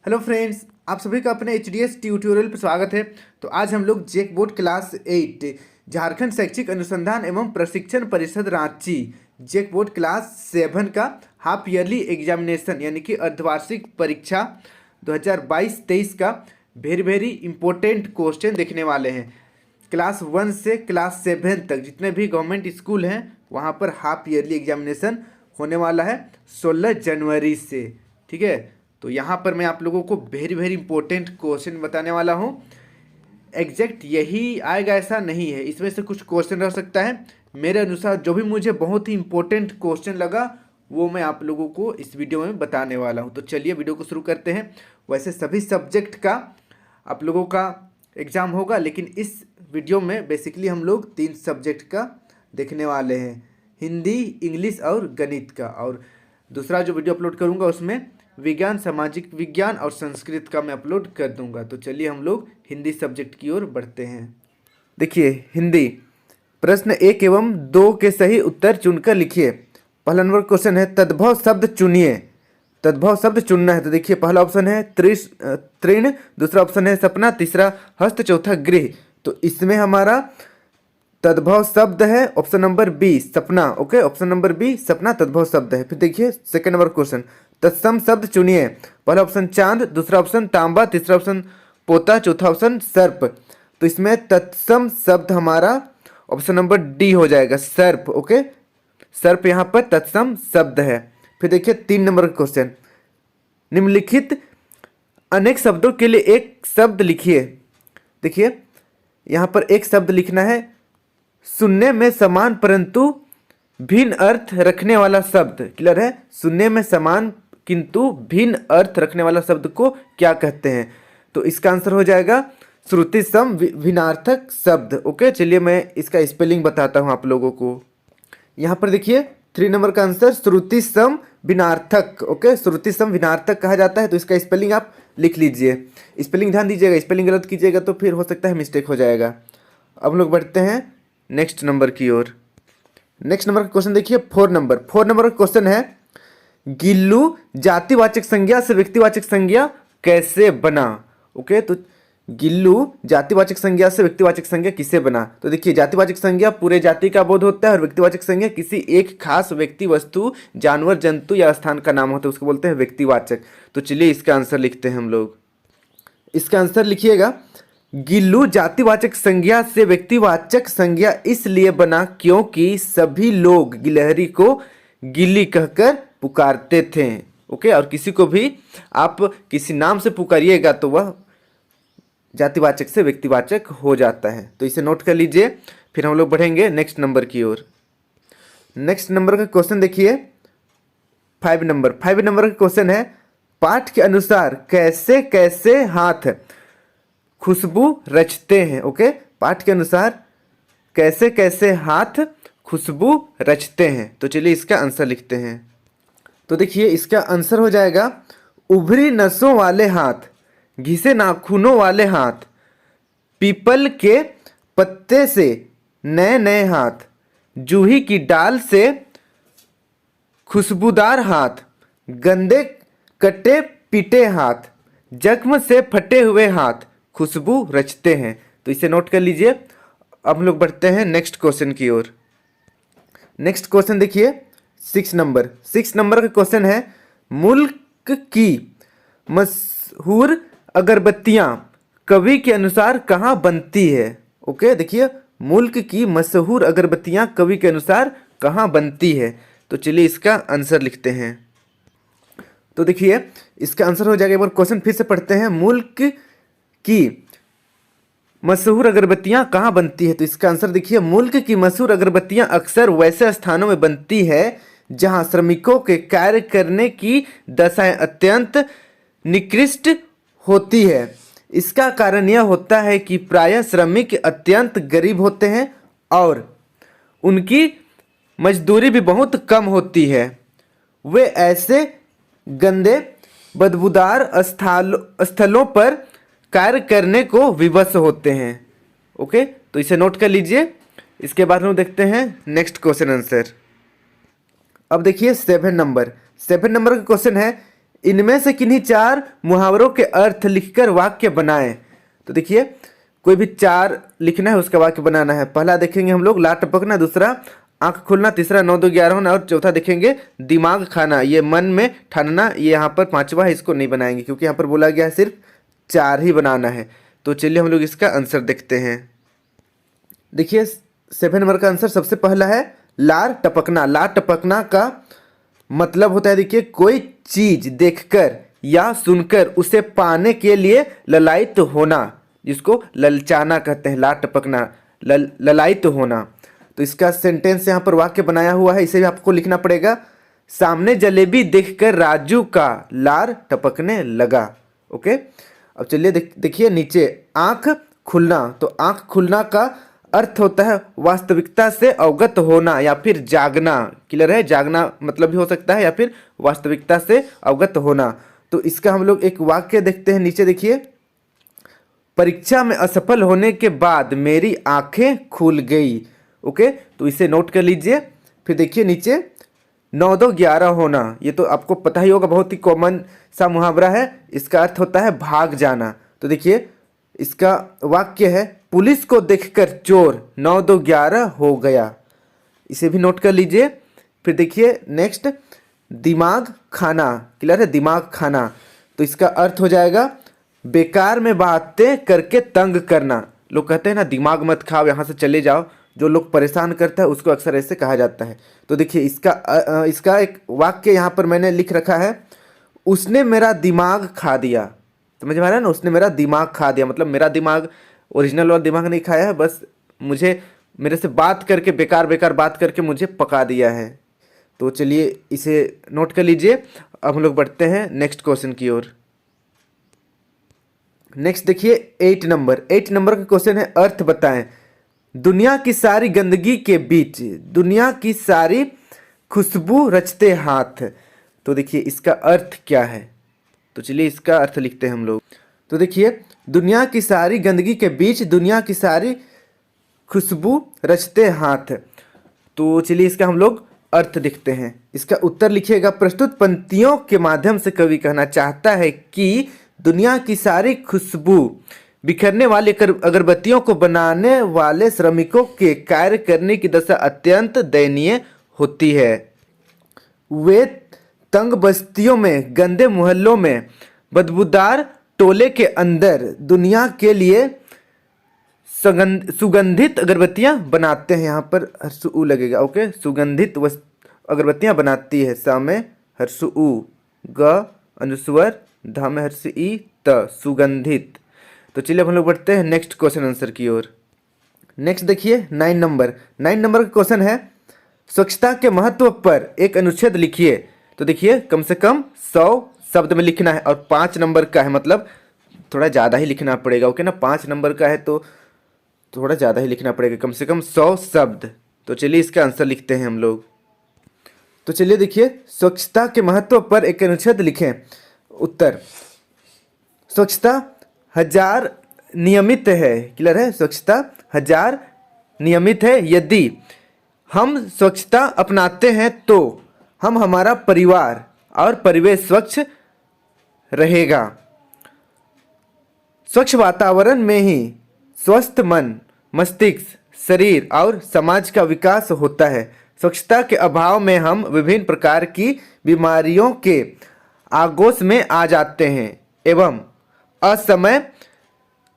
Hello friends, आप सभी का अपने एच ट्यूटोरियल पर स्वागत है। तो आज हम लोग जेक बोर्ड क्लास 8 झारखंड शैक्षिक अनुसंधान एवं प्रशिक्षण परिषद रांची जेक बोर्ड क्लास 7 का हाफ ईयरली एग्जामिनेशन यानी कि अर्धवार्षिक परीक्षा 2022-23 का वेरी इम्पोर्टेंट क्वेश्चन देखने वाले हैं। क्लास 1 से क्लास 7 तक जितने भी गवर्नमेंट स्कूल हैं वहाँ पर हाफ ईयरली एग्जामिनेशन होने वाला है 16 जनवरी से। ठीक है, तो यहाँ पर मैं आप लोगों को वेरी इंपॉर्टेंट क्वेश्चन बताने वाला हूँ। एग्जैक्ट यही आएगा ऐसा नहीं है, इसमें से कुछ क्वेश्चन रह सकता है। मेरे अनुसार जो भी मुझे बहुत ही इंपॉर्टेंट क्वेश्चन लगा वो मैं आप लोगों को इस वीडियो में बताने वाला हूँ। तो चलिए वीडियो को शुरू करते हैं। वैसे सभी सब्जेक्ट का आप लोगों का एग्ज़ाम होगा, लेकिन इस वीडियो में बेसिकली हम लोग 3 सब्जेक्ट का देखने वाले हैं, हिंदी, इंग्लिश और गणित का। और दूसरा जो वीडियो अपलोड करूँगा उसमें विज्ञान, सामाजिक विज्ञान और संस्कृत का मैं अपलोड कर दूंगा। तो चलिए हम लोग हिंदी सब्जेक्ट की ओर बढ़ते हैं। देखिए हिंदी, प्रश्न 1 एवं 2 के सही उत्तर चुनकर लिखिए। पहला नंबर क्वेश्चन है तद्भव शब्द चुनिए। तद्भव शब्द चुनना है। तो देखिए पहला ऑप्शन है तृण, दूसरा ऑप्शन है सपना, तीसरा हस्त, चौथा गृह। तो इसमें हमारा तद्भव शब्द है ऑप्शन नंबर बी सपना। ओके, ऑप्शन नंबर बी सपना तद्भव शब्द है। फिर देखिए सेकंड नंबर क्वेश्चन तत्सम शब्द चुनिए। पहला ऑप्शन चांद, दूसरा ऑप्शन तांबा, तीसरा ऑप्शन पोता, चौथा ऑप्शन सर्प। तो इसमें तत्सम शब्द हमारा ऑप्शन नंबर डी हो जाएगा, सर्प। ओके, सर्प यहाँ पर तत्सम शब्द है। फिर देखिए 3 नंबर क्वेश्चन, निम्नलिखित अनेक शब्दों के लिए एक शब्द लिखिए। देखिए यहाँ पर एक शब्द लिखना है, सुनने में समान परंतु भिन्न अर्थ रखने वाला शब्द। क्लियर है, सुनने में समान किंतु भिन्न अर्थ रखने वाला शब्द को क्या कहते हैं? तो इसका आंसर हो जाएगा श्रुति सम भिन्नार्थक शब्द। ओके, चलिए मैं इसका स्पेलिंग बताता हूं आप लोगों को। यहाँ पर देखिए 3 नंबर का आंसर श्रुति सम भिन्नार्थक। ओके, श्रुति सम भिन्नार्थक कहा जाता है। तो इसका स्पेलिंग आप लिख लीजिए, स्पेलिंग ध्यान दीजिएगा, स्पेलिंग गलत कीजिएगा तो फिर हो सकता है मिस्टेक हो जाएगा। अब हम लोग बढ़ते हैं नेक्स्ट नंबर की ओर। नेक्स्ट नंबर का क्वेश्चन देखिए 4 नंबर का क्वेश्चन है गिल्लू जातिवाचक संज्ञा से व्यक्तिवाचक संज्ञा कैसे बना? ओके, तो गिल्लू जातिवाचक संज्ञा से व्यक्तिवाचक संज्ञा किसे बना? तो देखिए जातिवाचक संज्ञा पूरे जाति का बोध होता है और व्यक्तिवाचक संज्ञा किसी एक खास व्यक्ति, वस्तु, जानवर, जंतु या स्थान का नाम होता है, उसको बोलते हैं व्यक्तिवाचक। तो चलिए इसका आंसर लिखते हैं हम लोग। इसका आंसर लिखिएगा, गिल्लू जातिवाचक संज्ञा से व्यक्तिवाचक संज्ञा इसलिए बना क्योंकि सभी लोग गिलहरी को गिल्ली कहकर पुकारते थे। ओके, और किसी को भी आप किसी नाम से पुकारिएगा तो वह जातिवाचक से व्यक्तिवाचक हो जाता है। तो इसे नोट कर लीजिए। फिर हम लोग बढ़ेंगे नेक्स्ट नंबर की ओर। नेक्स्ट नंबर का क्वेश्चन देखिए 5 नंबर का क्वेश्चन है पाठ के अनुसार कैसे कैसे हाथ खुशबू रचते हैं? ओके, पाठ के अनुसार कैसे कैसे हाथ खुशबू रचते हैं? तो चलिए इसका आंसर लिखते हैं। तो देखिए इसका आंसर हो जाएगा उभरी नसों वाले हाथ, घिसे नाखूनों वाले हाथ, पीपल के पत्ते से नए नए हाथ, जूही की डाल से खुशबूदार हाथ, गंदे कटे पीटे हाथ, जख्म से फटे हुए हाथ खुशबू रचते हैं। तो इसे नोट कर लीजिए। अब हम लोग बढ़ते हैं नेक्स्ट क्वेश्चन की ओर। नेक्स्ट क्वेश्चन देखिए 6 नंबर का क्वेश्चन है मुल्क की मशहूर अगरबत्तियां कवि के अनुसार कहाँ बनती है? ओके, देखिए मुल्क की मशहूर अगरबत्तियां कवि के अनुसार कहाँ बनती है? तो चलिए इसका आंसर लिखते हैं। तो देखिए इसका आंसर हो जाएगा, एक बार क्वेश्चन फिर से पढ़ते हैं, मुल्क की मशहूर अगरबत्तियां कहाँ बनती है? तो इसका आंसर देखिए मुल्क की मशहूर अगरबत्तियां अक्सर वैसे स्थानों में बनती है जहां श्रमिकों के कार्य करने की दशाएं अत्यंत निकृष्ट होती है। इसका कारण यह होता है कि प्रायः श्रमिक अत्यंत गरीब होते हैं और उनकी मजदूरी भी बहुत कम होती है। वे ऐसे गंदे बदबूदार स्थलों पर कार्य करने को विवश होते हैं। ओके, तो इसे नोट कर लीजिए। इसके बाद हम देखते हैं नेक्स्ट क्वेश्चन आंसर। अब देखिए 7 नंबर का क्वेश्चन है इनमें से किन्हीं 4 मुहावरों के अर्थ लिखकर वाक्य बनाएं। तो देखिए कोई भी 4 लिखना है, उसका वाक्य बनाना है। पहला देखेंगे हम लोग ला टपकना, दूसरा आंख खुलना, तीसरा 9 2 11 होना और चौथा देखेंगे दिमाग खाना। ये मन में ठानना, ये यहाँ पर 5वां है, इसको नहीं बनाएंगे क्योंकि यहाँ पर बोला गया है सिर्फ 4 ही बनाना है। तो चलिए हम लोग इसका आंसर देखते हैं। देखिए 7 नंबर का आंसर सबसे पहला है लार टपकना। लार टपकना का मतलब होता है, देखिए कोई चीज देखकर या सुनकर उसे पाने के लिए ललायित होना, जिसको ललचाना कहते हैं। लार टपकना, ललायित होना। तो इसका सेंटेंस यहाँ पर वाक्य बनाया हुआ है, इसे भी आपको लिखना पड़ेगा। सामने जलेबी देखकर राजू का लार टपकने लगा। ओके, अब चलिए देखिए नीचे आंख खुलना। तो आंख खुलना का अर्थ होता है वास्तविकता से अवगत होना या फिर जागना। क्लियर है, जागना मतलब भी हो सकता है या फिर वास्तविकता से अवगत होना। तो इसका हम लोग एक वाक्य देखते हैं। नीचे देखिए, परीक्षा में असफल होने के बाद मेरी आंखें खुल गई। ओके, तो इसे नोट कर लीजिए। फिर देखिए नीचे 9 2 11 होना, ये तो आपको पता ही होगा, बहुत ही कॉमन सा मुहावरा है। इसका अर्थ होता है भाग जाना। तो देखिए इसका वाक्य है, पुलिस को देखकर चोर 9 2 11 हो गया। इसे भी नोट कर लीजिए। फिर देखिए नेक्स्ट, दिमाग खाना। क्लियर है, दिमाग खाना। तो इसका अर्थ हो जाएगा बेकार में बातें करके तंग करना। लोग कहते हैं ना दिमाग मत खाओ, यहाँ से चले जाओ। जो लोग परेशान करता है उसको अक्सर ऐसे कहा जाता है। तो देखिए इसका एक वाक्य यहाँ पर मैंने लिख रखा है, उसने मेरा दिमाग खा दिया। समझ में आ रहा है ना, उसने मेरा दिमाग खा दिया, मतलब मेरा दिमाग ओरिजिनल वाला दिमाग नहीं खाया है, बस मुझे मेरे से बात करके बेकार बेकार बात करके मुझे पका दिया है। तो चलिए इसे नोट कर लीजिए। अब हम लोग बढ़ते हैं नेक्स्ट क्वेश्चन की ओर। नेक्स्ट देखिए 8 नंबर का क्वेश्चन है, अर्थ बताएं। दुनिया की सारी गंदगी के बीच दुनिया की सारी खुशबू रचते हाथ। तो देखिए इसका अर्थ क्या है। तो चलिए इसका अर्थ लिखते हैं हम लोग। तो देखिए दुनिया की सारी गंदगी के बीच दुनिया की सारी खुशबू रचते हाथ। तो चलिए इसका हम लोग अर्थ देखते हैं। इसका उत्तर लिखिएगा। प्रस्तुत पंक्तियों के माध्यम से कवि कहना चाहता है कि दुनिया की सारी खुशबू बिखरने वाली अगरबत्तियों को बनाने वाले श्रमिकों के कार्य करने की दशा अत्यंत दयनीय होती है। वे तंग बस्तियों में, गंदे मोहल्लों में, बदबूदार टोले के अंदर दुनिया के लिए सुगंधित अगरबत्तियां बनाते हैं। यहाँ पर हर्षु लगेगा। ओके, सुगंधित अगरबत्तियां बनाती है। सा में हर्षु, ग अनुस्वर, ध में हर्ष ई, त, सुगंधित। तो चलिए अब हम लोग बढ़ते हैं नेक्स्ट क्वेश्चन आंसर की ओर। नेक्स्ट देखिए 9 नंबर का क्वेश्चन है, स्वच्छता के महत्व पर एक अनुच्छेद लिखिए। तो देखिए कम से कम 100 शब्द में लिखना है और 5 नंबर का है, मतलब थोड़ा ज़्यादा ही लिखना पड़ेगा। ओके ना, 5 नंबर का है तो थोड़ा ज़्यादा ही लिखना पड़ेगा, कम से कम 100 शब्द। तो चलिए इसका आंसर लिखते हैं हम लोग। तो चलिए देखिए, स्वच्छता के महत्व पर एक अनुच्छेद लिखें। उत्तर, स्वच्छता 1000 नियमित है। क्लियर है, स्वच्छता 1000 नियमित है। यदि हम स्वच्छता अपनाते हैं तो हम, हमारा परिवार और परिवेश स्वच्छ रहेगा। स्वच्छ वातावरण में ही स्वस्थ मन, मस्तिष्क, शरीर और समाज का विकास होता है। स्वच्छता के अभाव में हम विभिन्न प्रकार की बीमारियों के आगोश में आ जाते हैं एवं असमय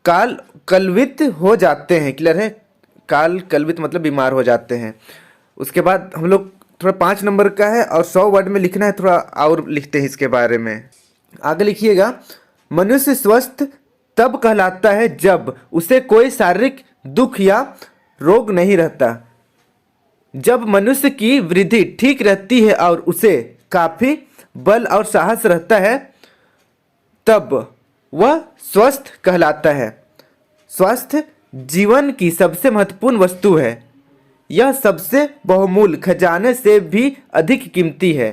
काल कलवित हो जाते हैं। क्लियर है, काल कलवित मतलब बीमार हो जाते हैं। उसके बाद हम लोग थोड़ा 5 नंबर का है और 100 वर्ड में लिखना है, थोड़ा और लिखते हैं इसके बारे में। आगे लिखिएगा, मनुष्य स्वस्थ तब कहलाता है जब उसे कोई शारीरिक दुख या रोग नहीं रहता। जब मनुष्य की वृद्धि ठीक रहती है और उसे काफी बल और साहस रहता है तब वह स्वस्थ कहलाता है। स्वास्थ्य जीवन की सबसे महत्वपूर्ण वस्तु है। यह सबसे बहुमूल्य खजाने से भी अधिक कीमती है।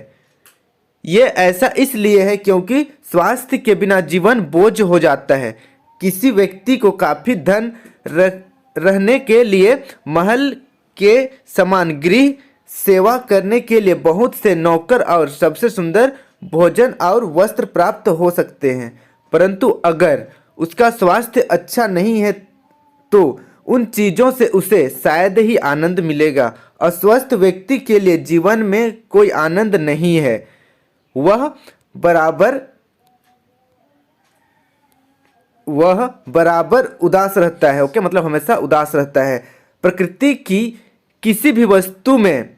ये ऐसा इसलिए है क्योंकि स्वास्थ्य के बिना जीवन बोझ हो जाता है। किसी व्यक्ति को काफी धन रहने के लिए महल के समान गृह सेवा करने के लिए बहुत से नौकर और सबसे सुंदर भोजन और वस्त्र प्राप्त हो सकते हैं, परंतु अगर उसका स्वास्थ्य अच्छा नहीं है तो उन चीज़ों से उसे शायद ही आनंद मिलेगा। अस्वस्थ व्यक्ति के लिए जीवन में कोई आनंद नहीं है, वह बराबर उदास रहता है। ओके, मतलब हमेशा उदास रहता है। प्रकृति की किसी भी वस्तु में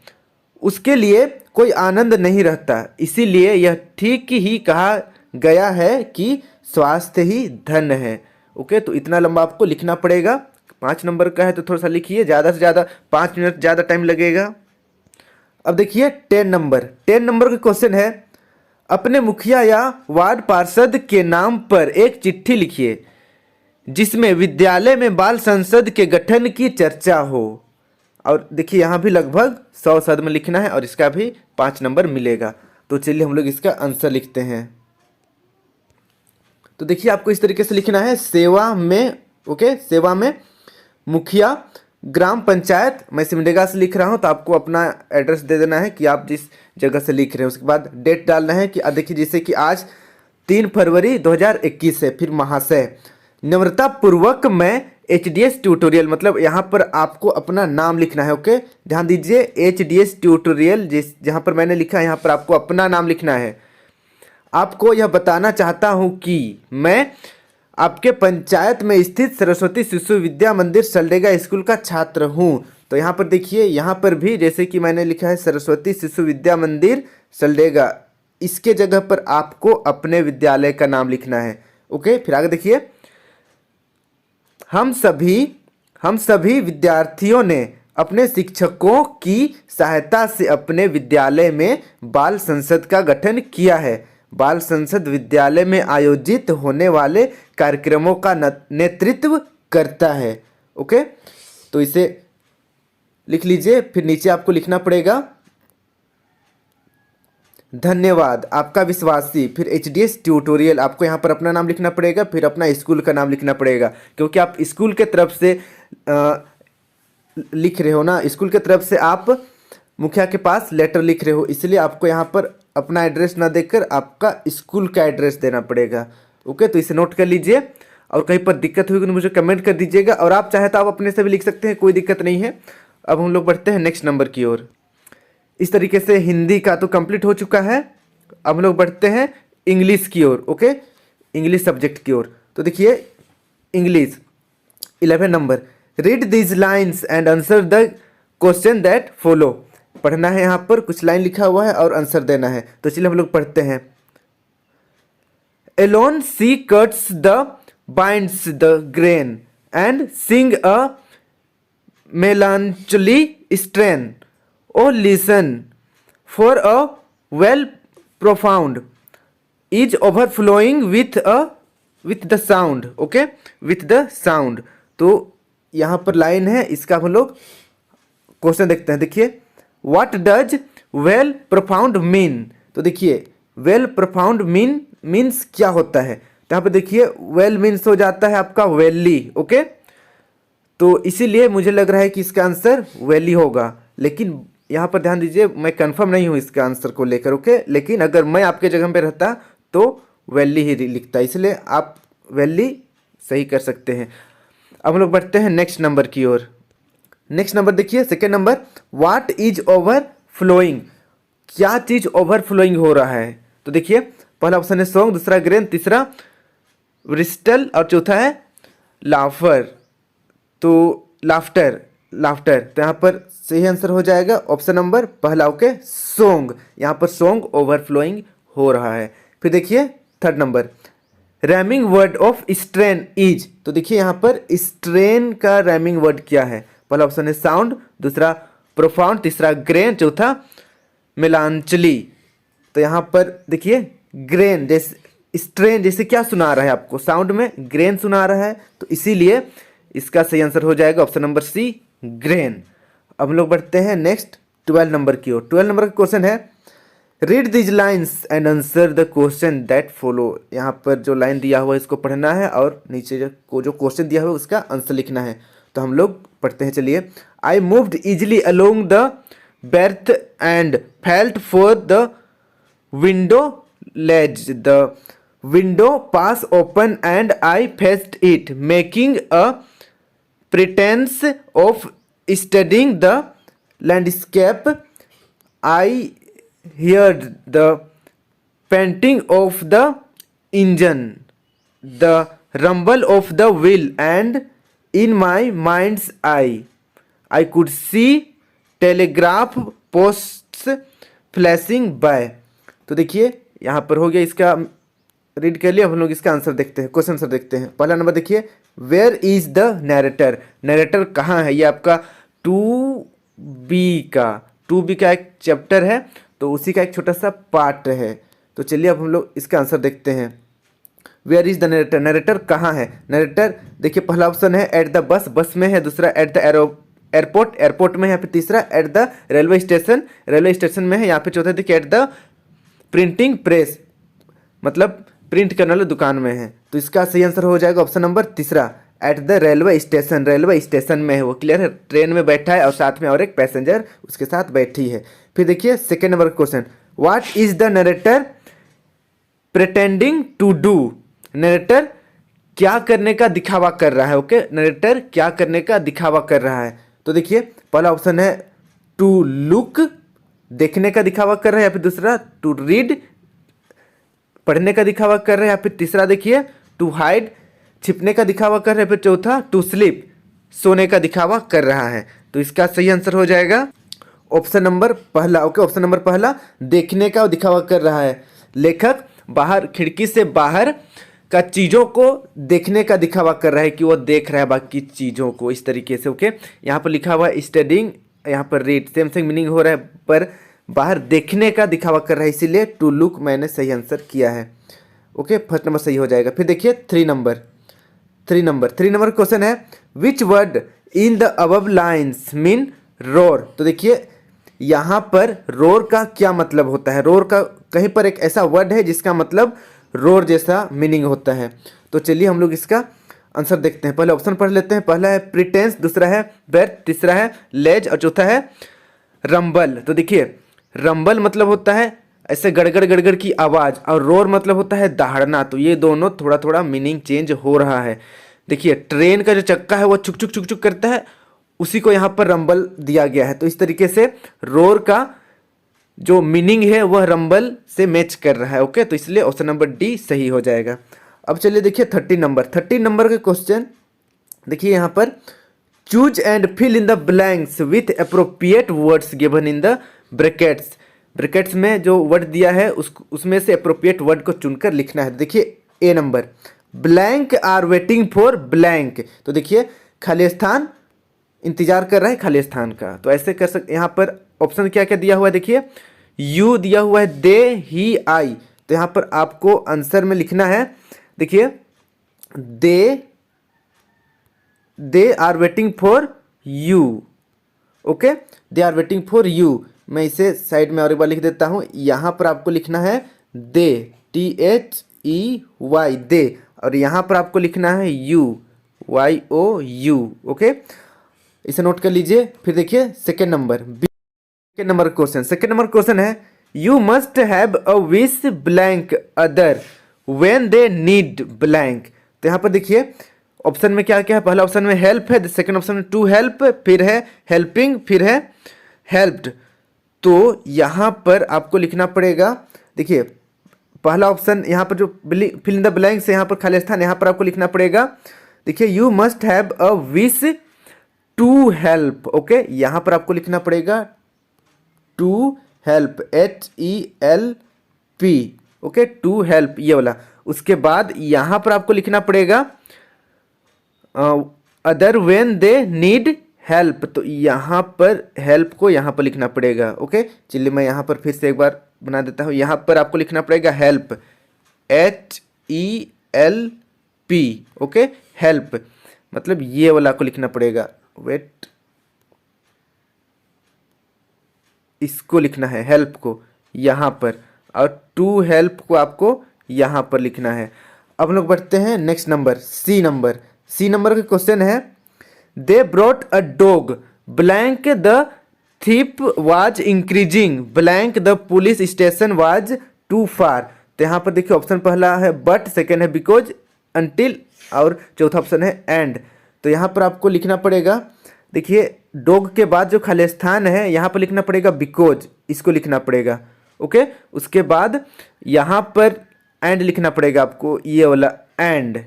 उसके लिए कोई आनंद नहीं रहता, इसीलिए यह ठीक ही कहा गया है कि स्वास्थ्य ही धन है। ओके, तो इतना लंबा आपको लिखना पड़ेगा। 5 नंबर का है तो थोड़ा सा लिखिए, ज़्यादा से ज़्यादा 5 मिनट ज़्यादा टाइम लगेगा। अब देखिए 10 नंबर का क्वेश्चन है, अपने मुखिया या वार्ड पार्षद के नाम पर एक चिट्ठी लिखिए जिसमें विद्यालय में बाल संसद के गठन की चर्चा हो। और देखिए यहाँ भी लगभग 100 शब्द में लिखना है और इसका भी 5 नंबर मिलेगा। तो चलिए हम लोग इसका आंसर लिखते हैं। तो देखिए आपको इस तरीके से लिखना है, सेवा में, ओके, सेवा में मुखिया ग्राम पंचायत, मैं सिमडेगा से लिख रहा हूँ तो आपको अपना एड्रेस दे देना है कि आप जिस जगह से लिख रहे हैं। उसके बाद डेट डालना है कि देखिए जैसे कि आज 3 फरवरी 2021 है। फिर महाशय, नम्रता पूर्वक मैं HDS ट्यूटोरियल, मतलब यहाँ पर आपको अपना नाम लिखना है। ओके, ध्यान दीजिए, HDS ट्यूटोरियल जहाँ पर मैंने लिखा है यहाँ पर आपको अपना नाम लिखना है। आपको यह बताना चाहता हूँ कि मैं आपके पंचायत में स्थित सरस्वती शिशु विद्या मंदिर सलडेगा स्कूल का छात्र हूँ। तो यहाँ पर देखिए, यहाँ पर भी जैसे कि मैंने लिखा है सरस्वती शिशु विद्या मंदिर सलडेगा, इसके जगह पर आपको अपने विद्यालय का नाम लिखना है। ओके, फिर आगे देखिए, हम सभी विद्यार्थियों ने अपने शिक्षकों की सहायता से अपने विद्यालय में बाल संसद का गठन किया है। बाल संसद विद्यालय में आयोजित होने वाले कार्यक्रमों का नेतृत्व करता है। ओके, तो इसे लिख लीजिए। फिर नीचे आपको लिखना पड़ेगा, धन्यवाद आपका विश्वासी। फिर HDS ट्यूटोरियल, आपको यहाँ पर अपना नाम लिखना पड़ेगा, फिर अपना स्कूल का नाम लिखना पड़ेगा, क्योंकि आप स्कूल के तरफ से लिख रहे हो ना, स्कूल के तरफ से आप मुखिया के पास लेटर लिख रहे हो, इसलिए आपको यहाँ पर अपना एड्रेस ना देकर आपका स्कूल का एड्रेस देना पड़ेगा। ओके, तो इसे नोट कर लीजिए और कहीं पर दिक्कत हुई तो मुझे कमेंट कर दीजिएगा, और आप चाहे तो आप अपने से भी लिख सकते हैं, कोई दिक्कत नहीं है। अब हम लोग बढ़ते हैं नेक्स्ट नंबर की ओर। इस तरीके से हिंदी का तो कंप्लीट हो चुका है। अब हम लोग बढ़ते हैं इंग्लिश की ओर। ओके, इंग्लिश सब्जेक्ट की ओर। तो देखिए English 11 number, read these lines and answer the question that follow. पढ़ना है, यहाँ पर कुछ लाइन लिखा हुआ है और आंसर देना है। तो चलिए हम लोग पढ़ते हैं। Alone she cuts the binds the grain and sing a melancholy strain. Oh, listen, for a well profound is overflowing with the sound. Okay, with the sound. तो यहाँ पर लाइन है, इसका हम लोग क्वेश्चन देखते हैं। देखिए, What does well profound mean? तो देखिए well profound मीन्स क्या होता है। तो यहाँ पे देखिए well मीन्स हो जाता है आपका वैली। ओके, तो इसीलिए मुझे लग रहा है कि इसका आंसर वैली होगा, लेकिन यहाँ पर ध्यान दीजिए मैं कंफर्म नहीं हूँ इसके आंसर को लेकर। ओके, लेकिन अगर मैं आपके जगह पे रहता तो वैली ही लिखता, इसलिए आप वैली सही कर सकते हैं। अब हम लोग बढ़ते हैं नेक्स्ट नंबर की ओर। नेक्स्ट नंबर देखिए, second number, what is overflowing, क्या चीज ओवरफ्लोइंग हो रहा है। तो देखिए पहला ऑप्शन है सॉन्ग, दूसरा ग्रेन, तीसरा ब्रिस्टल और चौथा है लाफर। तो लाफ्टर, तो यहाँ पर सही आंसर हो जाएगा ऑप्शन नंबर पहला। ओके, सॉन्ग, यहाँ पर सॉन्ग ओवरफ्लोइंग हो रहा है। फिर देखिए third number, rhyming word of strain is. तो देखिए यहाँ पर स्ट्रेन का रैमिंग वर्ड क्या है। पहला ऑप्शन है साउंड, दूसरा प्रोफाउंड, तीसरा ग्रेन, चौथा मेलांचली। तो यहाँ पर देखिए ग्रेन जैसे स्ट्रेन जैसे क्या सुना रहा है आपको, साउंड में ग्रेन सुना रहा है, तो इसीलिए इसका सही आंसर हो जाएगा ऑप्शन नंबर सी, ग्रेन। अब हम लोग बढ़ते हैं नेक्स्ट 12 नंबर की ओर। 12 नंबर का क्वेश्चन है, read these lines and answer the question that follow. यहाँ पर जो लाइन दिया हुआ है इसको पढ़ना है और नीचे जो क्वेश्चन दिया हुआ है उसका आंसर लिखना है। तो हम लोग पढ़ते हैं, चलिए। I moved easily along the berth and felt for the window ledge. The window pass open and I faced it, making a pretense of studying the landscape. I heard the panting of the engine, the rumble of the wheel, and in my mind's eye I could see telegraph posts flashing by. तो देखिए यहाँ पर हो गया, इसका read कर लिया। हम लोग इसका आंसर देखते हैं, क्वेश्चन आंसर देखते हैं। पहला नंबर देखिए, where is the narrator. Narrator कहाँ है? ये आपका 2B का एक चैप्टर है, तो उसी का एक छोटा सा पार्ट है। तो चलिए अब हम लोग इसका आंसर देखते हैं। Where is the narrator, narrator कहाँ है? नरेटर देखिए, पहला ऑप्शन है एट द बस, बस में है। दूसरा एट द एयरपोर्ट, एयरपोर्ट में है। यहाँ पे तीसरा at the railway station, railway station में है। यहाँ पे चौथा देखिए एट द प्रिंटिंग प्रेस, मतलब प्रिंट करने वाले दुकान में है। तो इसका सही आंसर हो जाएगा ऑप्शन नंबर तीसरा, at the railway station, railway station में है। वो क्लियर है, ट्रेन में बैठा है और साथ में और एक पैसेंजर उसके साथ बैठी है। फिर देखिए second number question, what is the narrator pretending to do. Narrator क्या करने का दिखावा कर रहा है? ओके, नरेटर क्या करने का दिखावा कर रहा है? तो देखिए पहला ऑप्शन है टू लुक, देखने का दिखावा कर रहा है। या फिर दूसरा टू रीड, पढ़ने का दिखावा कर रहा है। या फिर तीसरा देखिए टू हाइड, छिपने का दिखावा कर रहा है। फिर चौथा टू स्लीप, सोने का दिखावा कर रहा है। तो इसका सही आंसर हो जाएगा ऑप्शन नंबर पहला। ओके, ऑप्शन नंबर पहला, देखने का दिखावा कर रहा है। लेखक बाहर, खिड़की से बाहर का चीज़ों को देखने का दिखावा कर रहा है कि वो देख रहा है बाकी चीज़ों को, इस तरीके से। ओके, यहाँ पर लिखा हुआ है स्टडिंग, यहाँ पर रीड, सेम सेम मीनिंग हो रहा है, पर बाहर देखने का दिखावा कर रहा है, इसीलिए टू लुक मैंने सही आंसर किया है। ओके, फर्स्ट नंबर सही हो जाएगा। फिर देखिए थ्री नंबर क्वेश्चन है, which word in the above lines mean roar. तो देखिए यहाँ पर रोर का क्या मतलब होता है? रोर का कहीं पर एक ऐसा वर्ड है जिसका मतलब रोर जैसा मीनिंग होता है। तो चलिए हम लोग इसका आंसर देखते हैं। पहले ऑप्शन पढ़ लेते हैं। पहला है प्रिटेंस, दूसरा है बेर, तीसरा है लेज और चौथा है रंबल। तो देखिए रंबल मतलब होता है ऐसे गड़गड़ गड़गड़ की आवाज़, और रोर मतलब होता है दहाड़ना। तो ये दोनों थोड़ा थोड़ा मीनिंग चेंज हो रहा है। देखिए ट्रेन का जो चक्का है वो छुक छुक छुक छुक करता है, उसी को यहाँ पर रंबल दिया गया है। तो इस तरीके से रोर का जो मीनिंग है वह रंबल से मैच कर रहा है। ओके, तो इसलिए ऑप्शन नंबर डी सही हो जाएगा। अब चलिए देखिए 13 नंबर का क्वेश्चन देखिए यहाँ पर, choose and fill in the blanks with appropriate words given in the brackets. Brackets में जो वर्ड दिया है उसमें से अप्रोप्रिएट वर्ड को चुनकर लिखना है। देखिए A number, blank are waiting for blank. तो देखिए खाली स्थान इंतजार कर रहा है खाली स्थान का। तो ऐसे कर सकते, यहाँ पर ऑप्शन क्या क्या दिया हुआ है देखिए, यू दिया हुआ है, दे, ही, आई। तो यहाँ पर आपको आंसर में लिखना है, देखिए they are waiting for you. Okay, they are waiting for you. मैं इसे साइड में और एक बार लिख देता हूँ। यहाँ पर आपको लिखना है दे, THEY, दे, और यहाँ पर आपको लिखना है यू, YOU। ओके, इसे नोट कर लीजिए। फिर देखिए सेकेंड नंबर क्वेश्चन है, you must have a wish blank other when they need blank. तो यहाँ पर देखिए ऑप्शन में क्या क्या है। पहला ऑप्शन में हेल्प है, सेकंड ऑप्शन में टू हेल्प, फिर है हेल्पिंग, फिर है हेल्प्ड। तो यहाँ पर आपको लिखना पड़ेगा, देखिए पहला ऑप्शन यहाँ पर जो फिल इन द ब्लैंक्स है, यहाँ पर खाली स्थान, यहाँ पर आपको लिखना पड़ेगा, देखिए you must have a wish to help. Okay, यहाँ पर आपको लिखना पड़ेगा to help, HELP। Okay, to help ये वाला। उसके बाद यहाँ पर आपको लिखना पड़ेगा other when they need help. तो यहाँ पर हेल्प को यहाँ पर लिखना पड़ेगा। ओके, चलिए मैं यहाँ पर फिर से एक बार बना देता हूँ। यहाँ पर आपको लिखना पड़ेगा हेल्प, HELP। ओके, हेल्प मतलब ये वाला आपको लिखना पड़ेगा। वेट, इसको लिखना है हेल्प को यहाँ पर, और टू हेल्प को आपको यहाँ पर लिखना है। अब हम लोग बढ़ते हैं नेक्स्ट नंबर, सी नंबर का क्वेश्चन है, they brought a dog blank the thief was increasing blank the police station was too far. तो यहाँ पर देखिए ऑप्शन पहला है बट, सेकेंड है बिकॉज, अनटिल, और चौथा ऑप्शन है एंड। तो यहाँ पर आपको लिखना पड़ेगा, देखिए डॉग के बाद जो खाली स्थान है यहाँ पर लिखना पड़ेगा बिकॉज, इसको लिखना पड़ेगा। ओके, उसके बाद यहाँ पर एंड लिखना पड़ेगा आपको, ये वाला एंड।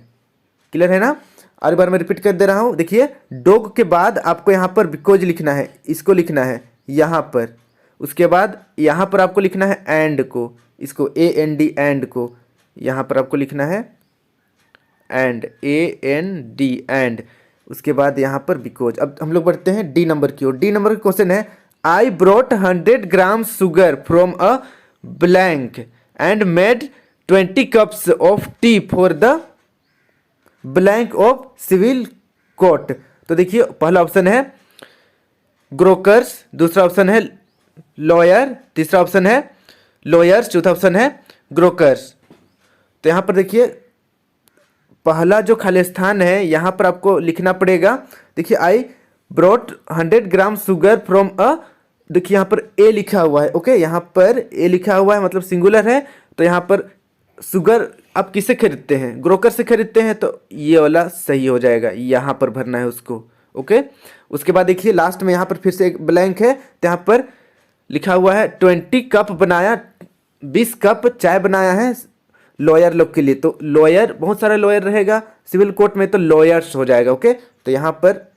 क्लियर है ना? और एक बार मैं रिपीट कर दे रहा हूँ, देखिए डॉग के बाद आपको यहाँ पर बिकॉज लिखना है, इसको लिखना है यहाँ पर। उसके बाद यहाँ पर आपको लिखना है एंड को, इसको AND एंड को यहाँ पर आपको लिखना है एंड, AND एंड। उसके बाद यहाँ पर बिकॉज। अब हम लोग बढ़ते हैं डी नंबर की ओर। डी नंबर का क्वेश्चन है I brought 100 gram sugar from a blank and made 20 cups of tea for the blank of civil court. तो देखिए पहला ऑप्शन है ग्रोकर्स, दूसरा ऑप्शन है लॉयर, तीसरा ऑप्शन है लॉयर्स, चौथा ऑप्शन है ग्रोकर्स। तो यहाँ पर देखिए पहला जो खाली स्थान है यहाँ पर आपको लिखना पड़ेगा, देखिए आई ब्रॉट 100 ग्राम शुगर फ्रॉम अ, देखिए यहाँ पर ए लिखा हुआ है। ओके, यहाँ पर ए लिखा हुआ है मतलब सिंगुलर है। तो यहाँ पर शुगर आप किससे खरीदते हैं? ग्रोकर से खरीदते हैं, तो ये वाला सही हो जाएगा, यहाँ पर भरना है उसको। ओके, उसके बाद देखिए लास्ट में यहाँ पर फिर से एक ब्लैंक है, तो यहाँ पर लिखा हुआ है 20 कप बनाया, 20 कप चाय बनाया है लॉयर लोग के लिए। तो लॉयर, बहुत सारा लॉयर रहेगा सिविल कोर्ट में, तो लॉयर्स हो जाएगा। ओके, तो यहाँ पर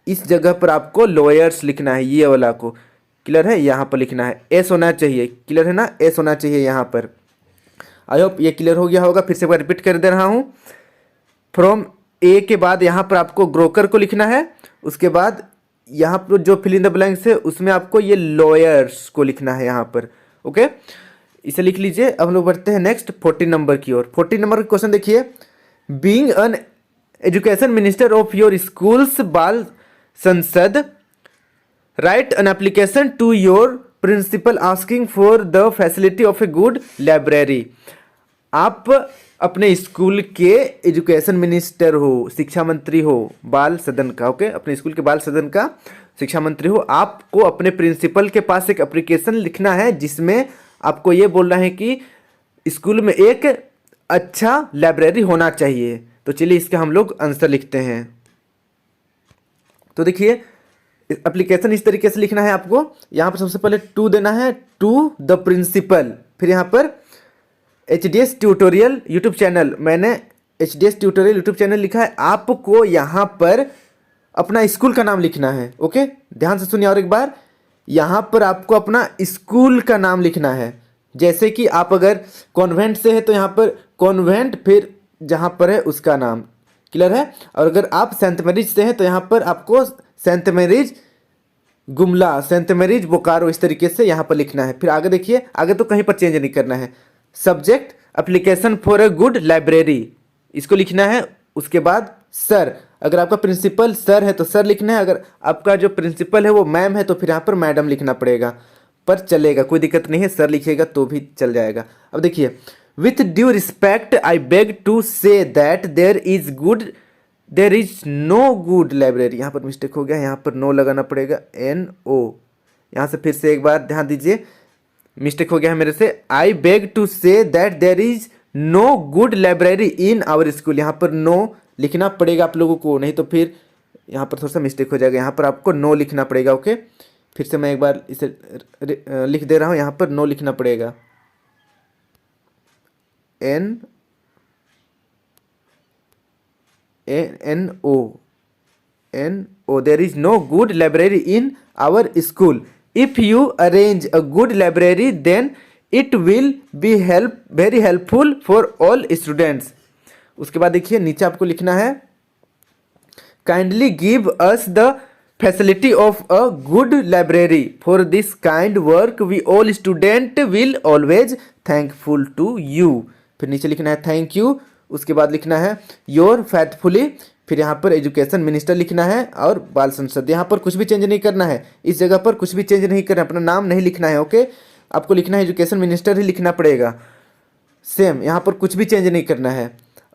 इस जगह पर आपको लॉयर्स लिखना है, ये वाला को। क्लियर है? यहाँ पर लिखना है, एस होना चाहिए। क्लियर है ना? एस होना चाहिए यहाँ पर। आई होप ये क्लियर हो गया होगा। फिर से एक बार रिपीट कर दे रहा हूँ, फ्रॉम ए के बाद यहाँ पर आपको ग्रोकर को लिखना है। उसके बाद यहाँ पर जो फिल इन द ब्लैंक्स है उसमें आपको ये लॉयर्स को लिखना है यहाँ पर। ओके, इसे लिख लीजिए। अब हम लोग बढ़ते हैं नेक्स्ट 14 नंबर की ओर। 14 नंबर का क्वेश्चन देखिए, being an education minister of your schools बाल संसद write an application to your principal asking for the facility of a good library. आप अपने स्कूल के एजुकेशन मिनिस्टर हो, शिक्षा मंत्री हो बाल सदन का। ओके, अपने स्कूल के बाल सदन का शिक्षा मंत्री हो। आपको अपने प्रिंसिपल के पास एक एप्लीकेशन लिखना है जिसमें आपको ये बोलना है कि स्कूल में एक अच्छा लाइब्रेरी होना चाहिए। तो चलिए इसका हम लोग आंसर लिखते हैं। तो देखिए एप्लीकेशन इस तरीके से लिखना है आपको। यहाँ पर सबसे पहले टू देना है, टू द प्रिंसिपल। फिर यहाँ पर HDS ट्यूटोरियल यूट्यूब चैनल, मैंने HDS ट्यूटोरियल यूट्यूब चैनल लिखा है। आपको यहाँ पर अपना स्कूल का नाम लिखना है। ओके, ध्यान से सुनिए और एक बार, यहाँ पर आपको अपना स्कूल का नाम लिखना है। जैसे कि आप अगर कॉन्वेंट से है तो यहाँ पर कॉन्वेंट, फिर जहाँ पर है उसका नाम। क्लियर है? और अगर आप सेंट मैरिज से हैं तो यहाँ पर आपको Saint Mary's Gumla, Saint Mary's Bokaro, इस तरीके से यहाँ पर लिखना है। फिर आगे देखिए, आगे तो कहीं पर चेंज नहीं करना है। Subject application for a good library, इसको लिखना है। उसके बाद सर, अगर आपका प्रिंसिपल सर है तो सर लिखना है, अगर आपका जो प्रिंसिपल है वो मैम है तो फिर यहाँ पर मैडम लिखना पड़ेगा, पर चलेगा, कोई दिक्कत नहीं है, सर लिखिएगा तो भी चल जाएगा। अब देखिए, with due respect I beg to say that there is no good library. यहाँ पर मिस्टेक हो गया, यहाँ पर नो लगाना पड़ेगा, NO। यहाँ से फिर से एक बार ध्यान दीजिए, मिस्टेक हो गया है मेरे से। I beg to say that there is no good library in our school. यहाँ पर नो लिखना पड़ेगा आप लोगों को, नहीं तो फिर यहाँ पर थोड़ा सा मिस्टेक हो जाएगा। यहाँ पर आपको नो लिखना पड़ेगा। ओके, फिर से मैं एक बार इसे लिख दे रहा हूँ, यहाँ पर नो लिखना पड़ेगा, NO। There is no good library in our school. If you arrange a good library then it will be very helpful for all students. उसके बाद देखिए नीचे आपको लिखना है, kindly give us the facility of a good library for this kind work we all student will always thankful to you. फिर नीचे लिखना है थैंक यू। उसके बाद लिखना है योर फैथफुली। फिर यहाँ पर एजुकेशन मिनिस्टर लिखना है और बाल संसद। यहाँ पर कुछ भी चेंज नहीं करना है, इस जगह पर कुछ भी चेंज नहीं करना है, अपना नाम नहीं लिखना है। ओके, आपको लिखना है एजुकेशन मिनिस्टर ही लिखना पड़ेगा, सेम, यहाँ पर कुछ भी चेंज नहीं करना है।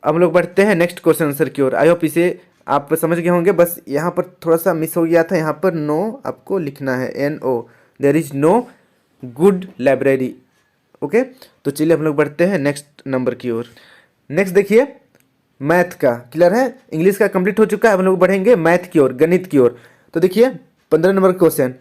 अब हम लोग बढ़ते हैं नेक्स्ट क्वेश्चन आंसर की ओर। आई होप इसे आप समझ गए होंगे, बस यहाँ पर थोड़ा सा मिस हो गया था, यहाँ पर नो आपको लिखना है, NO। There is no good library. Okay, तो चलिए हम लोग बढ़ते हैं नेक्स्ट नंबर की ओर। नेक्स्ट देखिए मैथ का, क्लियर है, इंग्लिश का कंप्लीट हो चुका है, हम लोग बढ़ेंगे मैथ की ओर, गणित की ओर। तो देखिए 15 नंबर क्वेश्चन,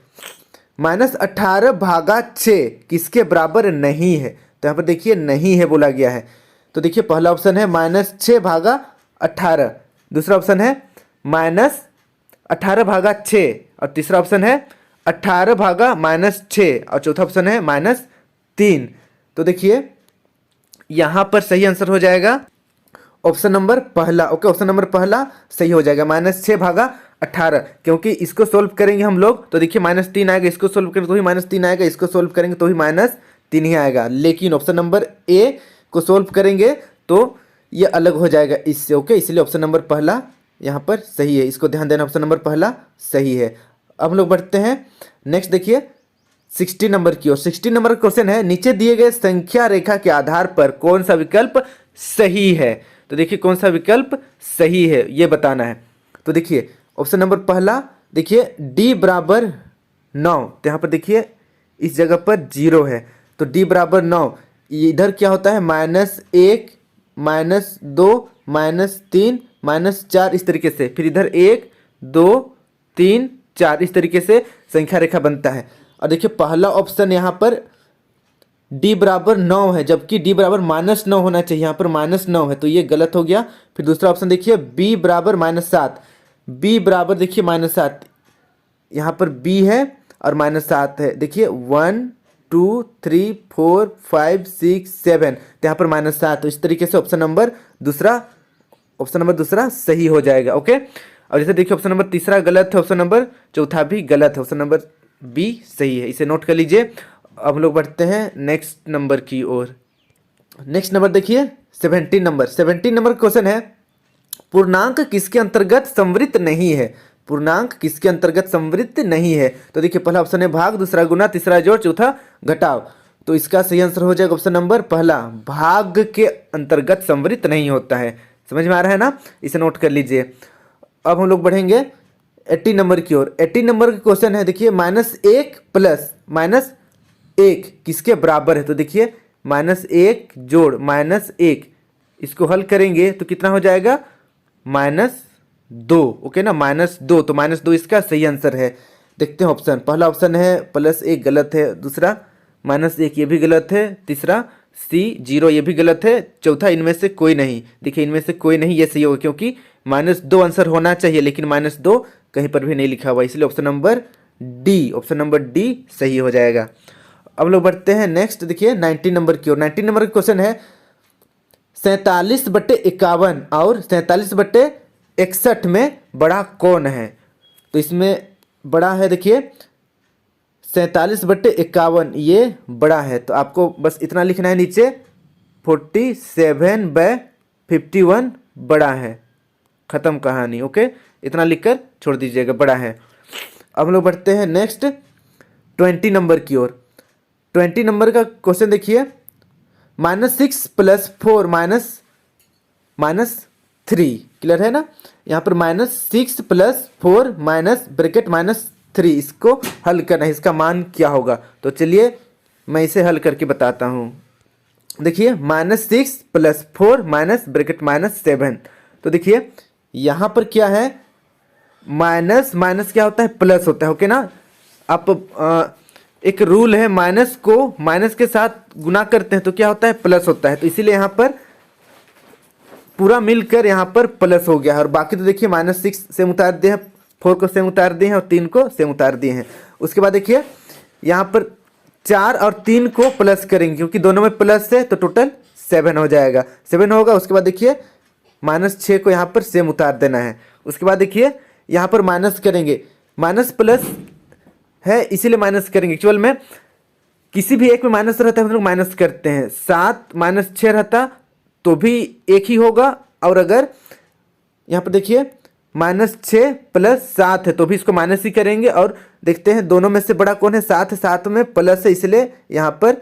-18/6 किसके बराबर नहीं है। तो यहाँ पर देखिए नहीं है बोला गया है। तो देखिए पहला ऑप्शन है -6/18, दूसरा ऑप्शन है -18/6 और तीसरा ऑप्शन है 18/-6 और चौथा ऑप्शन है -3। तो देखिए यहाँ पर सही आंसर हो जाएगा ऑप्शन नंबर पहला। ओके, ऑप्शन नंबर पहला सही हो जाएगा, -6/18, क्योंकि इसको सोल्व करेंगे हम लोग तो देखिए -3 आएगा, इसको सोल्व करेंगे तो भी -3 आएगा, इसको सोल्व करेंगे तो भी -3 ही आएगा। लेकिन ऑप्शन नंबर ए को सोल्व करेंगे तो ये अलग हो जाएगा इससे। ओके, इसलिए ऑप्शन नंबर पहला यहाँ पर सही है, इसको ध्यान देना, ऑप्शन नंबर पहला सही है। अब हम लोग बढ़ते हैं नेक्स्ट देखिए 60 नंबर की ओर। 60 नंबर का क्वेश्चन है, नीचे दिए गए संख्या रेखा के आधार पर कौन सा विकल्प सही है। तो देखिए कौन सा विकल्प सही है ये बताना है। तो देखिए ऑप्शन नंबर पहला देखिए d बराबर 9, तो यहाँ पर देखिए इस जगह पर 0 है, तो d बराबर 9, इधर क्या होता है -1 -2 -3 -4 इस तरीके से, फिर इधर 1 2 3 4 इस तरीके से संख्या रेखा बनता है। और देखिए पहला ऑप्शन यहाँ पर d बराबर 9 है, जबकि d बराबर -9 होना चाहिए, यहाँ पर -9 है, तो ये गलत हो गया। फिर दूसरा ऑप्शन देखिए b बराबर -7, b बराबर देखिए -7, यहाँ पर b है और -7 है, देखिए 1 2 3 4 5 6 7, तो यहाँ पर -7, तो इस तरीके से ऑप्शन नंबर दूसरा सही हो जाएगा। ओके, और जैसे देखिए ऑप्शन नंबर तीसरा गलत है, ऑप्शन नंबर चौथा भी गलत है, ऑप्शन नंबर बी सही है, इसे नोट कर लीजिए। अब हम लोग बढ़ते हैं नेक्स्ट नंबर की ओर। नेक्स्ट नंबर देखिए 17 नंबर। 17 नंबर क्वेश्चन है, पूर्णांक किसके अंतर्गत संवृत्त नहीं है। पूर्णांक किसके अंतर्गत संवृत्त नहीं है। तो देखिए पहला ऑप्शन है भाग, दूसरा गुना, तीसरा जोड़, चौथा घटाव। तो इसका सही आंसर हो जाएगा ऑप्शन नंबर पहला, भाग के अंतर्गत संवृत्त नहीं होता है। समझ में आ रहा है ना, इसे नोट कर लीजिए। अब हम लोग बढ़ेंगे 80 नंबर की ओर। 80 नंबर का क्वेश्चन है देखिए -1 प्लस -1 किसके बराबर है। तो देखिए -1 जोड़ -1, इसको हल करेंगे तो कितना हो जाएगा -2। ओके ना, -2, तो -2 इसका सही आंसर है। देखते हैं ऑप्शन, पहला ऑप्शन है +1 गलत है, दूसरा -1 ये भी गलत है, तीसरा C 0 ये भी गलत है, चौथा इनमें से कोई नहीं। देखिए इनमें से कोई नहीं, ये सही होगा क्योंकि -2 आंसर होना चाहिए, लेकिन -2 कहीं पर भी नहीं लिखा हुआ, इसलिए ऑप्शन नंबर डी सही हो जाएगा। अब लोग बढ़ते हैं नेक्स्ट देखिए 90 नंबर की ओर। 90 नंबर का क्वेश्चन है 47/51 और 47/61 में बड़ा कौन है। तो इसमें बड़ा है देखिए 47/51, ये बड़ा है, तो आपको बस इतना लिखना है नीचे 47/51 बड़ा है, खत्म कहानी। ओके, इतना लिखकर छोड़ दीजिएगा, बड़ा है। अब हम लोग बढ़ते हैं नेक्स्ट 20 नंबर की ओर। 20 नंबर का क्वेश्चन देखिए -6 + 4 -3, क्लियर है ना। यहाँ पर -6 + 4 ब्रैकेट -3, इसको हल करना है, इसका मान क्या होगा। तो चलिए मैं इसे हल करके बताता हूँ। देखिए -6 + 4 ब्रैकेट -7, तो देखिए यहाँ पर क्या है, माइनस माइनस क्या होता है, प्लस होता है। ओके ना, आप एक रूल है, माइनस को माइनस के साथ गुना करते हैं तो क्या होता है, प्लस होता है। तो इसीलिए यहाँ पर पूरा मिलकर यहाँ पर प्लस हो गया है, और बाकी तो देखिए -6 सेम उतार दिए हैं, 4 को सेम उतार दिए हैं और 3 को सेम उतार दिए हैं। उसके बाद देखिए यहाँ पर 4 और 3 को प्लस करेंगे क्योंकि दोनों में प्लस है, तो टोटल 7 हो जाएगा, 7 होगा। उसके बाद देखिए -6 को यहाँ पर सेम उतार देना है। उसके बाद देखिए यहाँ पर माइनस करेंगे, माइनस प्लस है इसीलिए माइनस करेंगे। एक्चुअल में किसी भी एक में माइनस रहता है हम लोग माइनस करते हैं, 7 - 6 रहता तो भी एक ही होगा, और अगर यहाँ पर देखिए -6 + 7 है तो भी इसको माइनस ही करेंगे। और देखते हैं दोनों में से बड़ा कौन है, 7 है, 7 में प्लस है इसलिए यहाँ पर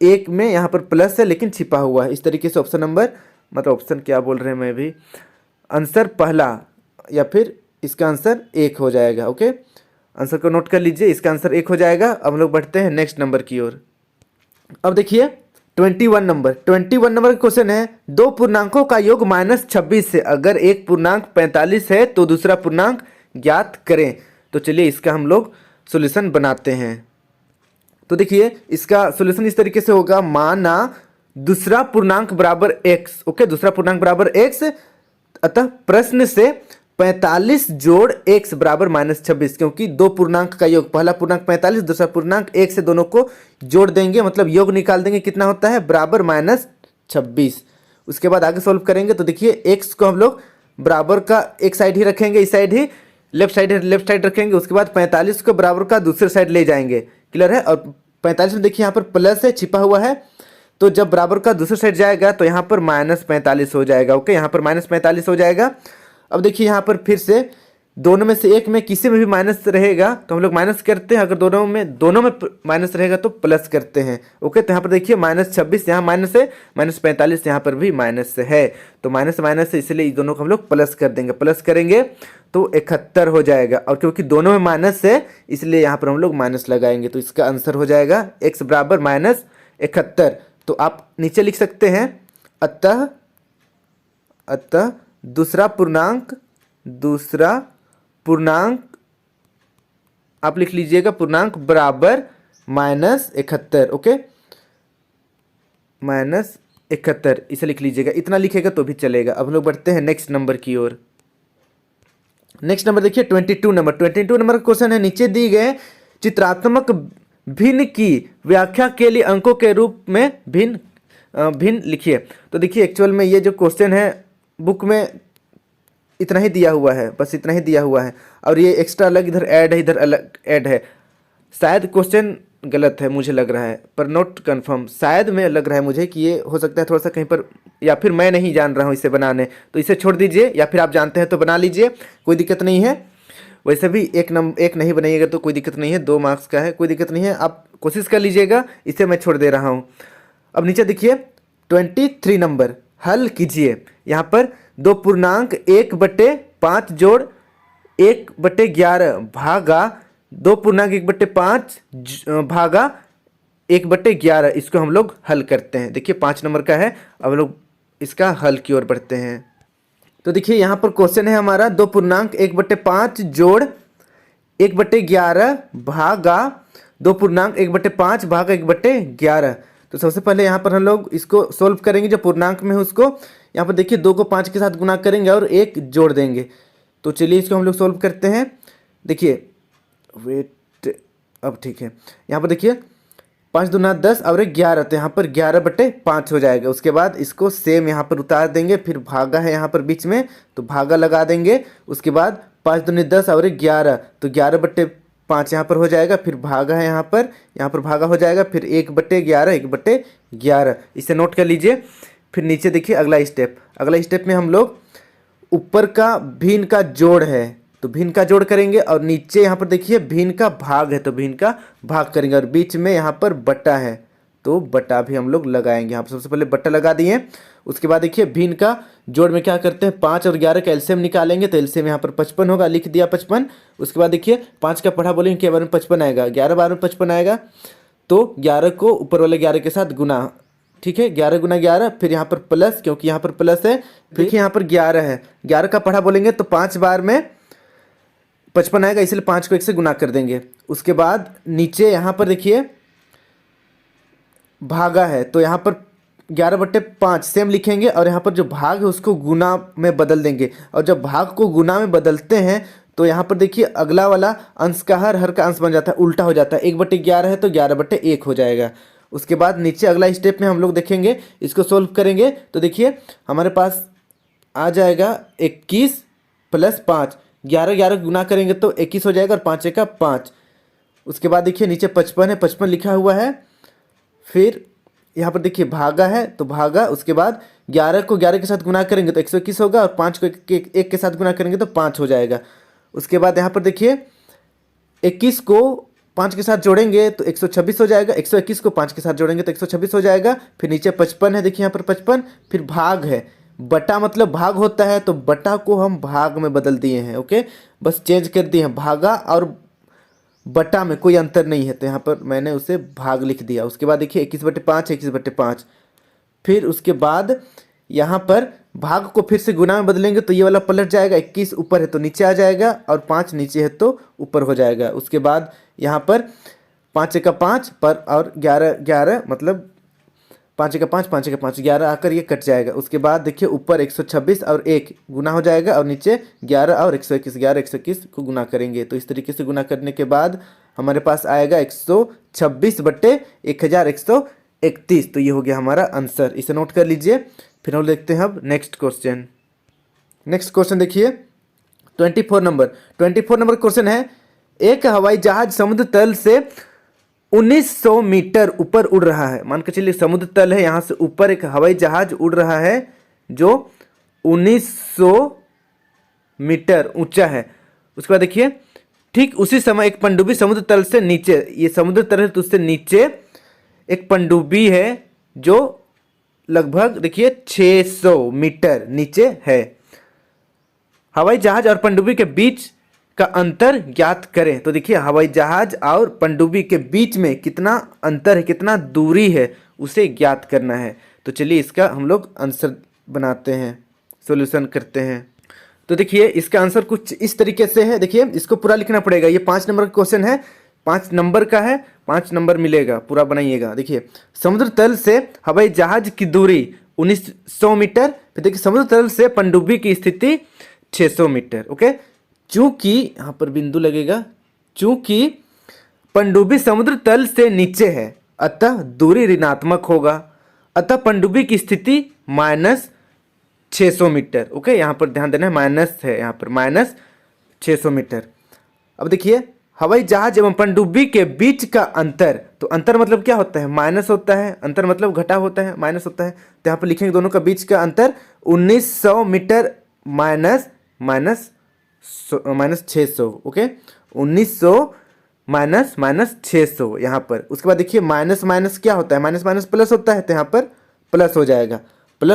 एक में यहाँ पर प्लस है लेकिन छिपा हुआ है। इस तरीके से ऑप्शन नंबर, मतलब ऑप्शन क्या बोल रहे हैं मैं भी, आंसर पहला या फिर इसका आंसर 1 हो जाएगा। ओके, आंसर को नोट कर लीजिए, इसका आंसर 1 हो जाएगा। अब हम लोग बढ़ते हैं नेक्स्ट नंबर की ओर। अब देखिए 21 नंबर का क्वेश्चन है, दो पूर्णांकों का योग -26 से अगर एक पूर्णांक 45 है तो दूसरा पूर्णांक ज्ञात करें। तो चलिए इसका हम लोग सॉल्यूशन बनाते हैं। तो देखिए इसका सॉल्यूशन इस तरीके से होगा, माना दूसरा पूर्णांक बराबर x, ओके, दूसरा पूर्णांक बराबर x, अतः प्रश्न से 45 जोड़ x बराबर -26, क्योंकि दो पूर्णांक का योग, पहला पूर्णांक 45, दूसरा पूर्णांक 1 से दोनों को जोड़ देंगे, मतलब योग निकाल देंगे, कितना होता है बराबर -26। उसके बाद आगे सॉल्व करेंगे। तो देखिए x को हम लोग बराबर का एक साइड ही रखेंगे, इस साइड ही लेफ्ट साइड रखेंगे। उसके बाद 45 को बराबर का दूसरे साइड ले जाएंगे, क्लियर है। और 45 में देखिए यहाँ पर प्लस है, छिपा हुआ है, तो जब बराबर का दूसरे साइड जाएगा तो यहाँ पर -45 हो जाएगा, ओके, यहाँ पर -45 हो जाएगा। अब देखिए यहाँ पर फिर से दोनों में से एक में किसी में भी माइनस रहेगा तो हम लोग माइनस करते हैं, अगर दोनों में माइनस रहेगा तो प्लस करते हैं, ओके। तो यहाँ पर देखिए -26 यहाँ माइनस है, -45 यहाँ पर भी माइनस है, तो माइनस है, इसलिए इस दोनों को हम लोग प्लस कर देंगे, प्लस करेंगे तो 71 हो जाएगा। और क्योंकि दोनों में माइनस है इसलिए यहाँ पर हम लोग माइनस लगाएंगे, तो इसका आंसर हो जाएगा x बराबर -71। तो आप नीचे लिख सकते हैं, अतः दूसरा पूर्णांक आप लिख लीजिएगा, पूर्णांक बराबर -71, ओके, -71 इसे लिख लीजिएगा, इतना लिखेगा तो भी चलेगा। अब हम लोग बढ़ते हैं नेक्स्ट नंबर की ओर। नेक्स्ट नंबर देखिए 22 नंबर का क्वेश्चन है, नीचे दी गए चित्रात्मक भिन्न की व्याख्या के लिए अंकों के रूप में भिन्न लिखिए। तो देखिए एक्चुअल में ये जो क्वेश्चन है बुक में इतना ही दिया हुआ है, बस इतना ही दिया हुआ है, और ये एक्स्ट्रा अलग इधर ऐड है, इधर अलग ऐड है। शायद क्वेश्चन गलत है मुझे लग रहा है, पर नॉट कंफर्म, शायद में लग रहा है मुझे कि ये हो सकता है थोड़ा सा कहीं पर, या फिर मैं नहीं जान रहा हूँ इसे बनाने, तो इसे छोड़ दीजिए, या फिर आप जानते हैं तो बना लीजिए, कोई दिक्कत नहीं है। वैसे भी एक नहीं बनाइएगा तो कोई दिक्कत नहीं है, 2 मार्क्स का है, कोई दिक्कत नहीं है, आप कोशिश कर लीजिएगा, इसे मैं छोड़ दे रहा हूँ। अब नीचे देखिए 23 नंबर, हल कीजिए। यहाँ पर दो पूर्णांक 1/5 जोड़ 1/11 भागा दो पूर्णांक 1/5 भागा 1/11, इसको हम लोग हल करते हैं। देखिए 5 नंबर का है, अब हम लोग इसका हल की ओर बढ़ते हैं। तो देखिए यहाँ पर क्वेश्चन है हमारा, दो पूर्णांक 1/5 जोड़ 1/11 भागा दो पूर्णांक 1/5 भागा 1/11। तो सबसे पहले यहाँ पर हम लोग इसको सोल्व करेंगे, जो पूर्णांक में है उसको, यहाँ पर देखिए 2 को 5 के साथ गुना करेंगे और 1 जोड़ देंगे। तो चलिए इसको हम लोग सोल्व करते हैं। देखिए वेट, अब ठीक है, यहाँ पर देखिए 5 दूना 10 और 11, तो यहाँ पर 11/5 हो जाएगा। उसके बाद इसको सेम यहाँ पर उतार देंगे, फिर भागा है यहाँ पर बीच में तो भागा लगा देंगे। उसके बाद 5 दूनी 10 और 11, तो 11/5 यहाँ पर हो जाएगा, फिर भागा है यहाँ पर भागा हो जाएगा, फिर 1/11 इसे नोट कर लीजिए। फिर नीचे देखिए अगला स्टेप में हम लोग ऊपर का भिन्न का जोड़ है तो भिन्न का जोड़ करेंगे, और नीचे यहाँ पर देखिए भिन्न का भाग है तो भिन्न का भाग करेंगे, और बीच में यहाँ पर बटा है तो बटा भी हम लोग लगाएंगे। यहाँ पर सबसे पहले बटा लगा दिए। उसके बाद देखिए भिन्न का जोड़ में क्या करते हैं, 5 और 11 का एलसीएम निकालेंगे, तो एलसीएम यहाँ पर 55 होगा, लिख दिया 55। उसके बाद देखिए 5 का पढ़ा बोलेंगे क्या बार में 55 आएगा, 11 बार में 55 आएगा, तो 11 को ऊपर वाले 11 के साथ गुना, ठीक है, 11 गुना 11, फिर यहाँ पर प्लस, क्योंकि यहाँ पर प्लस है, फिर यहाँ पर 11 है, 11 का पढ़ा बोलेंगे तो 5 बार में 55 आएगा, इसलिए 5 को 1 से गुना कर देंगे। उसके बाद नीचे यहाँ पर देखिए भागा है, तो यहाँ पर 11/5 सेम लिखेंगे, और यहाँ पर जो भाग है उसको गुना में बदल देंगे, और जब भाग को गुना में बदलते हैं तो यहाँ पर देखिए अगला वाला अंश का हर का अंश बन जाता है, उल्टा हो जाता है, 1/11 है तो 11/1 हो जाएगा। उसके बाद नीचे अगला स्टेप में हम लोग देखेंगे, इसको सोल्व करेंगे, तो देखिए हमारे पास आ जाएगा 21 + 5, 11 गुना करेंगे तो 21 हो जाएगा, और 5 का 5। उसके बाद देखिए नीचे 55 है, 55 लिखा हुआ है, फिर यहाँ पर देखिए भागा है तो भागा, उसके बाद 11 को 11 के साथ गुना करेंगे तो 121 होगा, और 5 को 1 के साथ गुना करेंगे तो 5 हो जाएगा। उसके बाद यहाँ पर देखिए 21 को 5 के साथ जोड़ेंगे तो 126 हो जाएगा, 121 को 5 के साथ जोड़ेंगे तो 126 हो जाएगा। फिर नीचे 55 है, देखिए यहाँ पर 55, फिर भाग है, बटा मतलब भाग होता है, तो बटा को हम भाग में बदल दिए हैं, ओके, बस चेंज कर दिए हैं, भागा और बटा में कोई अंतर नहीं है, तो यहाँ पर मैंने उसे भाग लिख दिया। उसके बाद देखिए 21/5 21/5, फिर उसके बाद यहाँ पर भाग को फिर से गुना में बदलेंगे तो ये वाला पलट जाएगा, 21 ऊपर है तो नीचे आ जाएगा और 5 नीचे है तो ऊपर हो जाएगा। उसके बाद यहाँ पर 5 का 5 पर और 11 मतलब 5 का 5 11 आकर ये कट जाएगा। उसके बाद देखिए ऊपर 126 और 1 गुना हो जाएगा और नीचे 11 और 121 121 को गुना करेंगे। तो इस तरीके से गुना करने के बाद हमारे पास आएगा 126 बट्टे 1131। तो ये हो गया हमारा आंसर, इसे नोट कर लीजिए। फिर हम देखते हैं अब नेक्स्ट क्वेश्चन देखिए 24 नंबर क्वेश्चन है, एक हवाई जहाज समुद्र तल से 1900 मीटर ऊपर उड़ रहा है। मान के चलिए समुद्र तल है, यहाँ से ऊपर एक हवाई जहाज उड़ रहा है जो 1900 मीटर ऊंचा है। उसके बाद देखिए ठीक उसी समय एक पनडुब्बी समुद्र तल से नीचे, ये समुद्र तल है तो उससे नीचे एक पनडुब्बी है जो लगभग देखिए 600 मीटर नीचे है। हवाई जहाज और पनडुब्बी के बीच का अंतर ज्ञात करें। तो देखिए हवाई जहाज और पनडुब्बी के बीच में कितना अंतर है, कितना दूरी है, उसे ज्ञात करना है। तो चलिए इसका हम लोग आंसर बनाते हैं, सॉल्यूशन करते हैं। तो देखिए इसका आंसर कुछ इस तरीके से है। देखिए इसको पूरा लिखना पड़ेगा, ये 5 नंबर का क्वेश्चन है, 5 नंबर का है, 5 नंबर मिलेगा, पूरा बनाइएगा। देखिए समुद्र तल से हवाई जहाज की दूरी 1900 मीटर, फिर देखिए समुद्र तल से पनडुब्बी की स्थिति 600 मीटर। ओके, चूंकि यहाँ पर बिंदु लगेगा, चूंकि पनडुब्बी समुद्र तल से नीचे है अतः दूरी ऋणात्मक होगा, अतः पनडुब्बी की स्थिति -600 मीटर। ओके, यहाँ पर ध्यान देना है, माइनस है यहाँ पर, -600 मीटर। अब देखिए हवाई जहाज एवं पनडुब्बी के बीच का अंतर, तो अंतर मतलब क्या होता है, माइनस होता है, अंतर मतलब घटा होता है, माइनस होता है। तो यहाँ पर लिखेंगे दोनों का बीच का अंतर 1900 मीटर माइनस 600। ओके, 1900 माइनस 600 यहाँ पर। उसके बाद देखिए माइनस माइनस क्या होता है, माइनस माइनस प्लस होता है, तो यहाँ पर प्लस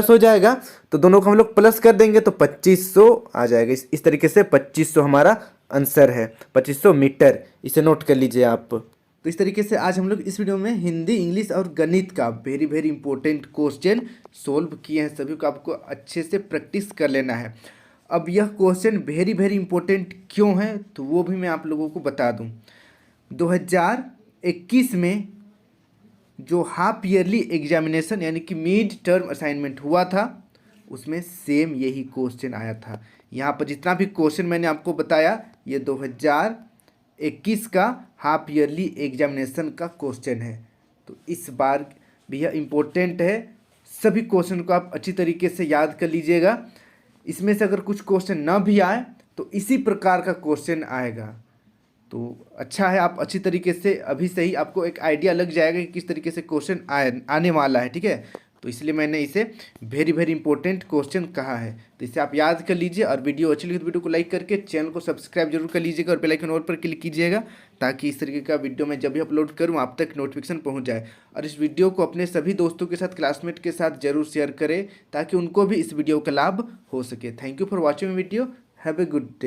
हो जाएगा, तो दोनों को हम लोग प्लस कर देंगे तो 2500 आ जाएगा। इस तरीके से 2500 हमारा आंसर है, 2500 मीटर, इसे नोट कर लीजिए आप। तो इस तरीके से आज हम लोग इस वीडियो में हिंदी, इंग्लिश और गणित का वेरी इंपॉर्टेंट क्वेश्चन सोल्व किए हैं। सभी को आपको अच्छे से प्रैक्टिस कर लेना है। अब यह क्वेश्चन वेरी इंपॉर्टेंट क्यों है तो वो भी मैं आप लोगों को बता दूं। 2021 में जो हाफ ईयरली एग्जामिनेशन यानी कि मिड टर्म असाइनमेंट हुआ था उसमें सेम यही क्वेश्चन आया था। यहाँ पर जितना भी क्वेश्चन मैंने आपको बताया ये 2021 का हाफ ईयरली एग्जामिनेशन का क्वेश्चन है। तो इस बार भी यह इम्पोर्टेंट है, सभी क्वेश्चन को आप अच्छी तरीके से याद कर लीजिएगा। इसमें से अगर कुछ क्वेश्चन ना भी आए तो इसी प्रकार का क्वेश्चन आएगा। तो अच्छा है, आप अच्छी तरीके से अभी से ही आपको एक आइडिया लग जाएगा कि किस तरीके से क्वेश्चन आने वाला है, ठीक है। तो इसलिए मैंने इसे वेरी इंपॉर्टेंट क्वेश्चन कहा है। तो इसे आप याद कर लीजिए और वीडियो अच्छी लगी तो वीडियो को लाइक करके चैनल को सब्सक्राइब जरूर कर लीजिएगा और बेल आइकन ऑल पर क्लिक कीजिएगा ताकि इस तरीके का वीडियो मैं जब भी अपलोड करूं आप तक नोटिफिकेशन पहुंच जाए। और इस वीडियो को अपने सभी दोस्तों के साथ, क्लासमेट के साथ जरूर शेयर करें ताकि उनको भी इस वीडियो का लाभ हो सके। Thank you for watching video, have a good day.